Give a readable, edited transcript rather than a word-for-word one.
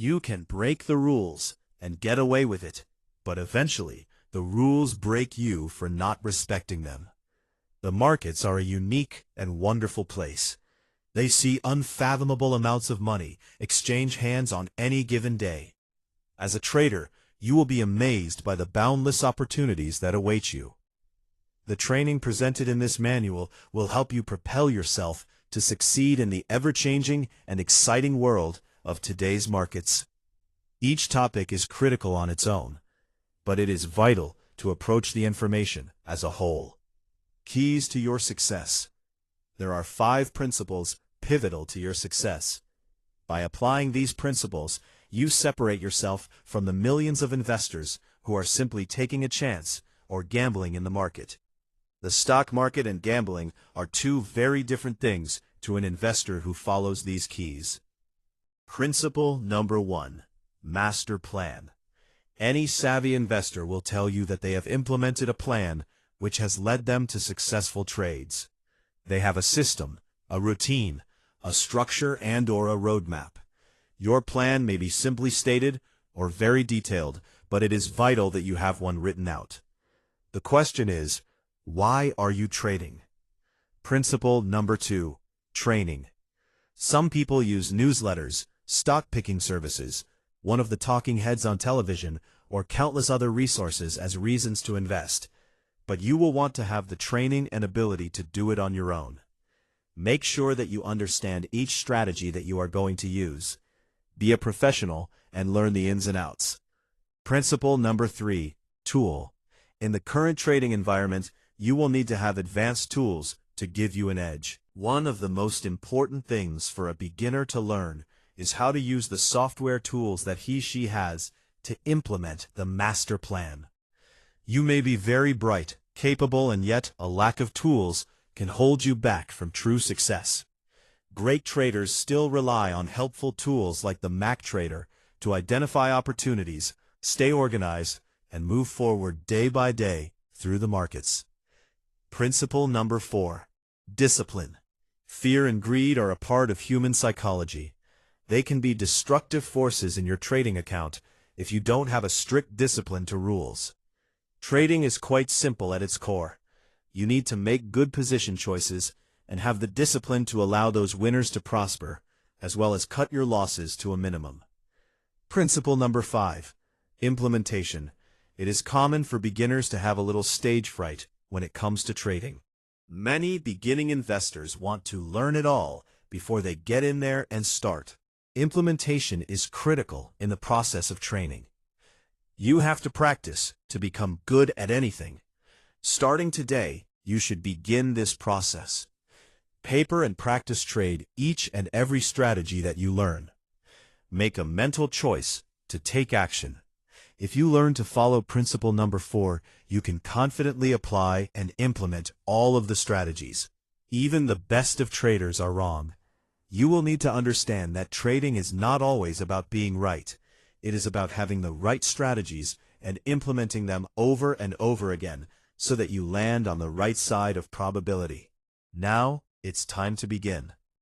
You can break the rules and get away with it, but eventually the rules break you for not respecting them. The markets are a unique and wonderful place. They see unfathomable amounts of money exchange hands on any given day. As a trader, you will be amazed by the boundless opportunities that await you. The training presented in this manual will help you propel yourself to succeed in the ever-changing and exciting world of today's markets. Each topic is critical on its own, but it is vital to approach the information as a whole. Keys to your success. There are 5 principles pivotal to your success. By applying these principles, you separate yourself from the millions of investors who are simply taking a chance or gambling in the market. The stock market and gambling are 2 very different things to an investor who follows these keys. Principle number 1. Master plan. Any savvy investor will tell you that they have implemented a plan which has led them to successful trades. They have a system, a routine, a structure, and/or a roadmap. Your plan may be simply stated or very detailed, but it is vital that you have one written out. The question is, why are you trading? Principle number 2. Training. Some people use newsletters, stock-picking services, one of the talking heads on television, or countless other resources as reasons to invest. But you will want to have the training and ability to do it on your own. Make sure that you understand each strategy that you are going to use. Be a professional and learn the ins and outs. Principle number 3. Tool. In the current trading environment, you will need to have advanced tools to give you an edge. One of the most important things for a beginner to learn is how to use the software tools that he/she has to implement the master plan. You may be very bright, capable, and yet a lack of tools can hold you back from true success. Great traders still rely on helpful tools like the MacTrader to identify opportunities, stay organized, and move forward day by day through the markets. Principle number 4. Discipline. Fear and greed are a part of human psychology. They can be destructive forces in your trading account if you don't have a strict discipline to rules. Trading is quite simple at its core. You need to make good position choices and have the discipline to allow those winners to prosper, as well as cut your losses to a minimum. Principle number 5. Implementation. It is common for beginners to have a little stage fright when it comes to trading. Many beginning investors want to learn it all before they get in there and start. Implementation is critical in the process of training. You have to practice to become good at anything. Starting today, you should begin this process. Paper and practice trade each and every strategy that you learn. Make a mental choice to take action. If you learn to follow principle number 4, you can confidently apply and implement all of the strategies. Even the best of traders are wrong. You will need to understand that trading is not always about being right. It is about having the right strategies and implementing them over and over again so that you land on the right side of probability. Now, it's time to begin.